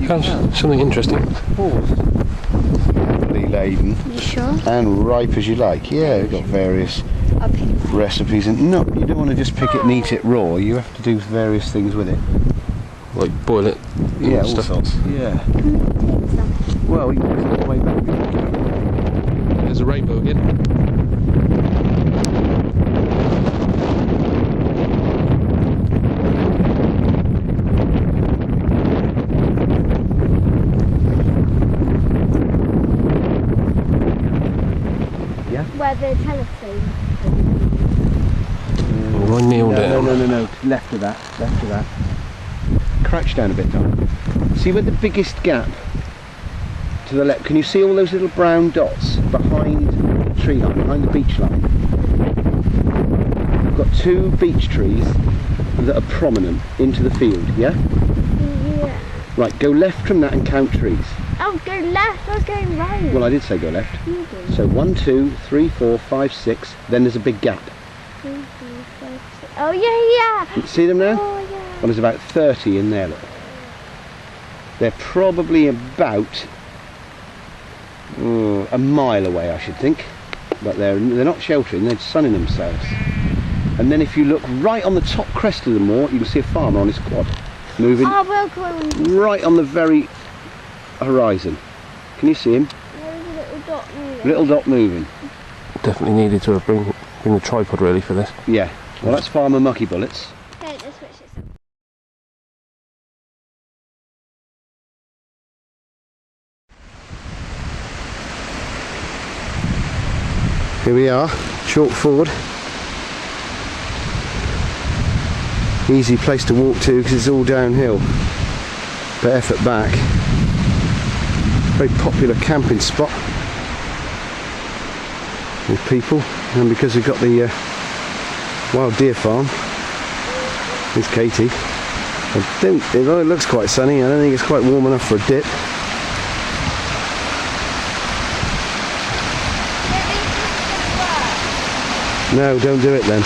Found something interesting. Heavily laden. You sure? And ripe as you like. Yeah, we've got various recipes, and no, you don't want to just pick it and eat it raw. You have to do various things with it. Like boil it. Yeah, all stuff. sorts. Yeah. Well, we can put it all the way back. There's a rainbow again. Yeah. Where the telephone. Oh, I nailed it. No. Left of that. Left of that. Crouch down a bit, Tom. See where the biggest gap to the left? Can you see all those little brown dots behind the tree line, behind the beach line? We've got 2 beech trees that are prominent into the field, yeah? Yeah. Right, go left from that and count trees. Oh, go left. I was going right. Well, I did say go left. You did. So 1, 2, 3, 4, 5, 6. Then there's a big gap. 3, 4, 5, 6. Oh yeah. See them now? Oh yeah. Well, there's about 30 in there, look. They're probably about a mile away, I should think. But they're not sheltering, they're sunning themselves. And then if you look right on the top crest of the moor, you can see a farmer on his quad. Moving right on the very horizon. Can you see him? There's a little dot moving. Little dot moving. Definitely needed to bring the tripod really for this. Yeah. Well, that's Farmer Mucky Bullets. Okay, let's switch this up. Here we are, Chalk Ford. Easy place to walk to because it's all downhill. Barefoot back. Very popular camping spot with people, and because we've got the wild deer farm. Here's Katie. Although it looks quite sunny, I don't think it's quite warm enough for a dip. No, don't do it then.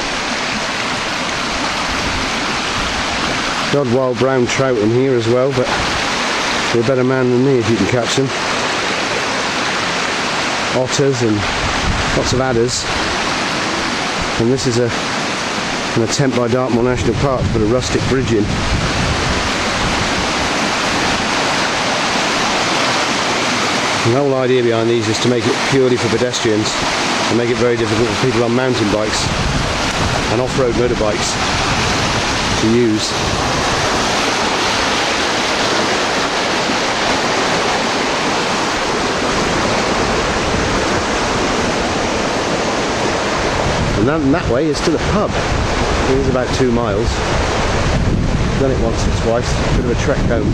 Got wild brown trout in here as well, but you're a better man than me if you can catch them. Otters and lots of adders. And this is an attempt by Dartmoor National Park to put a rustic bridge in. The whole idea behind these is to make it purely for pedestrians and make it very difficult for people on mountain bikes and off-road motorbikes to use. And that way is to the pub. It is about 2 miles. Done it once or twice. Bit of a trek home.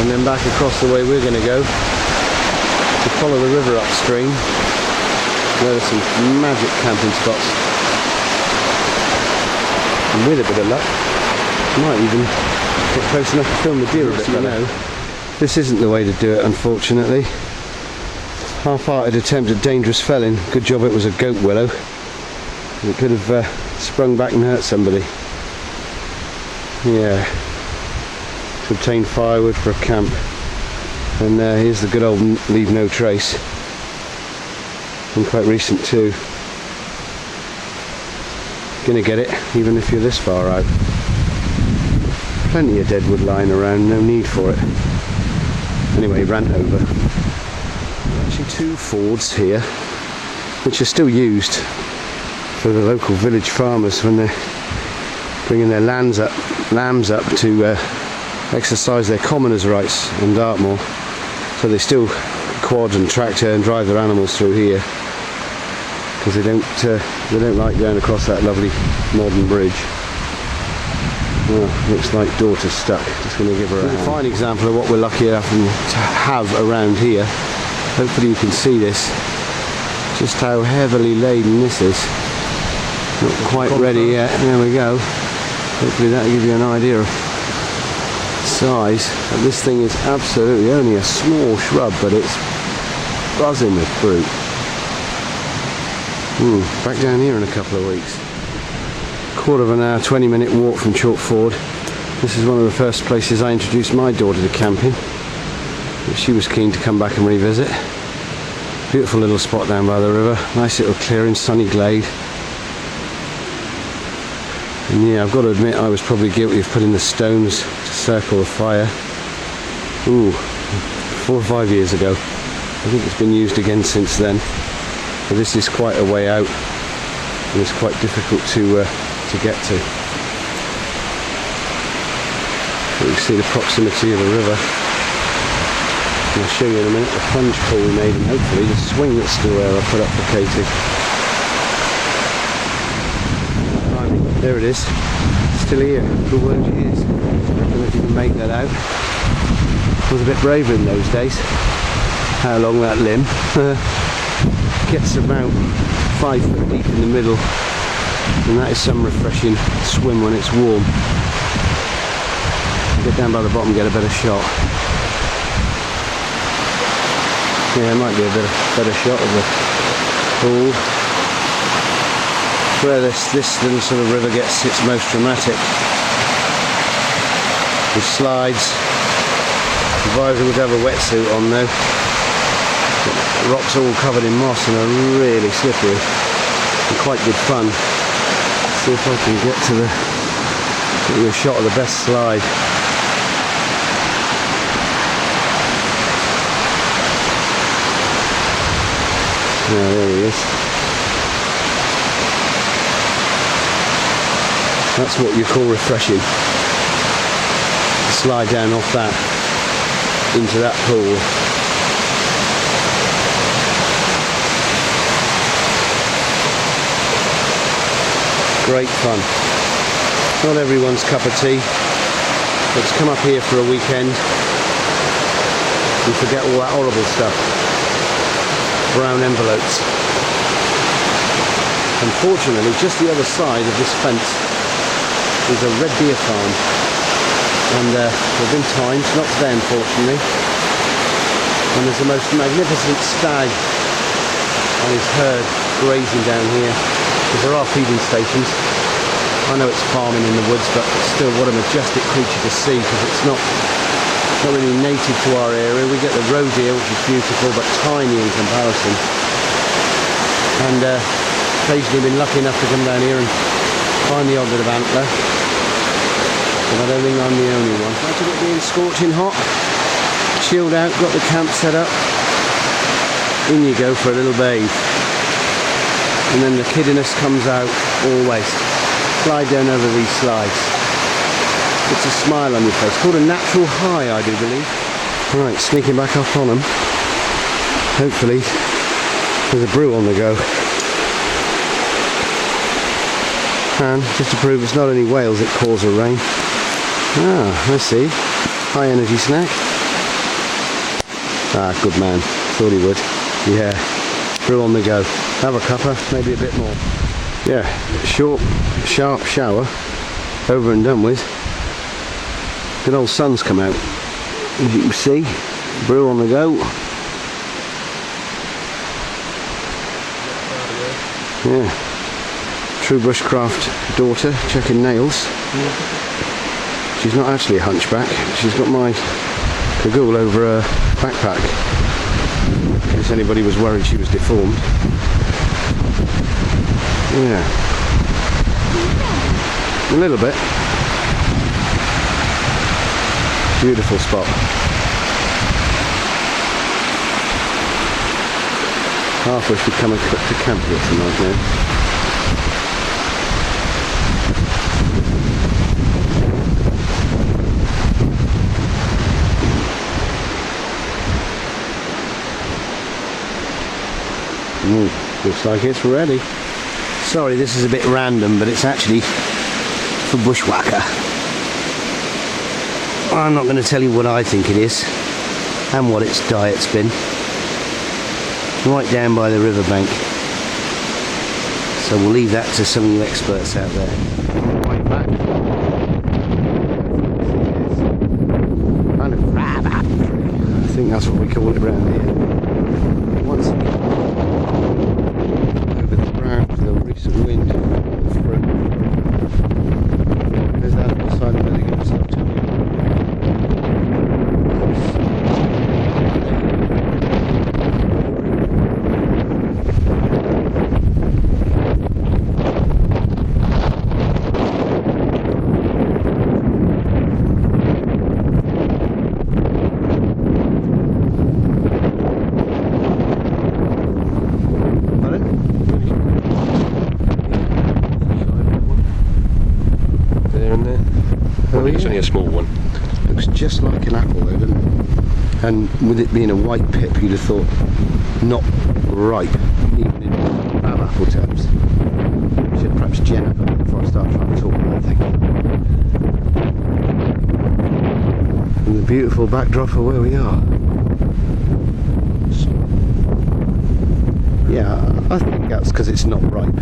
And then back across the way we're going to go to follow the river upstream. There are some magic camping spots. And with a bit of luck, might even get close enough to film the deer a bit better. This isn't the way to do it, unfortunately. Half-hearted attempt at dangerous felling. Good job it was a goat willow. It could have sprung back and hurt somebody. Yeah. To obtain firewood for a camp. And here's the good old leave no trace. And quite recent too. Gonna get it, even if you're this far out. Plenty of deadwood lying around, no need for it. Anyway, ran over. Actually 2 fords here, which are still used for the local village farmers when they're bringing their lambs up to exercise their commoners' rights in Dartmoor. So they still quad and tractor and drive their animals through here because they don't like going across that lovely modern bridge. Well, looks like daughter's stuck. Just going to give her a fine example of what we're lucky enough to have around here. Hopefully you can see this. Just how heavily laden this is. Not quite ready yet. There we go. Hopefully that'll give you an idea of size. But this thing is absolutely only a small shrub, but it's buzzing with fruit. Back down here in a couple of weeks. quarter of an hour, 20-minute walk from Chalk Ford. This is one of the first places I introduced my daughter to camping. She was keen to come back and revisit. Beautiful little spot down by the river. Nice little clearing, sunny glade. And yeah, I've got to admit I was probably guilty of putting the stones to circle the fire. Ooh, 4 or 5 years ago. I think it's been used again since then. But this is quite a way out, and it's quite difficult to get to. But you can see the proximity of the river. And I'll show you in a minute the plunge pool we made, and hopefully the swing that's still there I put up for Katie. There it is, still here, for all those years. I don't know if you can make that out. I was a bit braver in those days. How long that limb gets about 5 foot deep in the middle, and that is some refreshing swim when it's warm. Get down by the bottom, get a better shot. Yeah, it might be a bit of better shot of the pool. Where this little sort of river gets its most dramatic. With slides. The advisor would have a wetsuit on though. The rocks are all covered in moss and are really slippery. And quite good fun. Let's see if I can get you a shot of the best slide. Yeah, there he is. That's what you call refreshing. Slide down off that into that pool. Great fun. Not everyone's cup of tea. Let's come up here for a weekend and forget all that horrible stuff. Brown envelopes. Unfortunately, just the other side of this fence is a red deer farm, and there have been times, not today unfortunately, when there's the most magnificent stag on his herd grazing down here, because there are feeding stations. I know it's farming in the woods, but still what a majestic creature to see, because it's not really native to our area. We get the roe deer, which is beautiful but tiny in comparison, and occasionally been lucky enough to come down here and find the odd bit of antler. But I don't think I'm the only one. After it being scorching hot, chilled out, got the camp set up, in you go for a little bathe. And then the kiddiness comes out always. Slide down over these slides. It's a smile on your face. Called a natural high, I do believe. Right, sneaking back up on them. Hopefully there's a brew on the go. And just to prove it's not only whales that cause a rain. Ah, I see. High energy snack. Ah, good man. Thought he would. Yeah. Brew on the go. Have a cuppa, maybe a bit more. Yeah, short, sharp shower. Over and done with. Good old sun's come out. As you can see. Brew on the go. Yeah. True bushcraft daughter checking nails. She's not actually a hunchback. She's got my cagoule over her backpack. In case anybody was worried she was deformed. Yeah. A little bit. Beautiful spot. Half wish we'd come and cook to camp here tonight now. Looks like it's ready. Sorry, this is a bit random, but it's actually for bushwhacker. I'm not going to tell you what I think it is and what its diet's been. Right down by the riverbank. So we'll leave that to some of you experts out there. Right back. Kind of rabbit. I think that's what we call it around here. Once again, over the ground, the recent wind through. small one. Looks just like an apple though, doesn't it? And with it being a white pip, you'd have thought not ripe, even in bad apple terms. Should perhaps gen up a bit before I start trying to talk about that thing. And the beautiful backdrop of where we are. Yeah, I think that's because it's not ripe.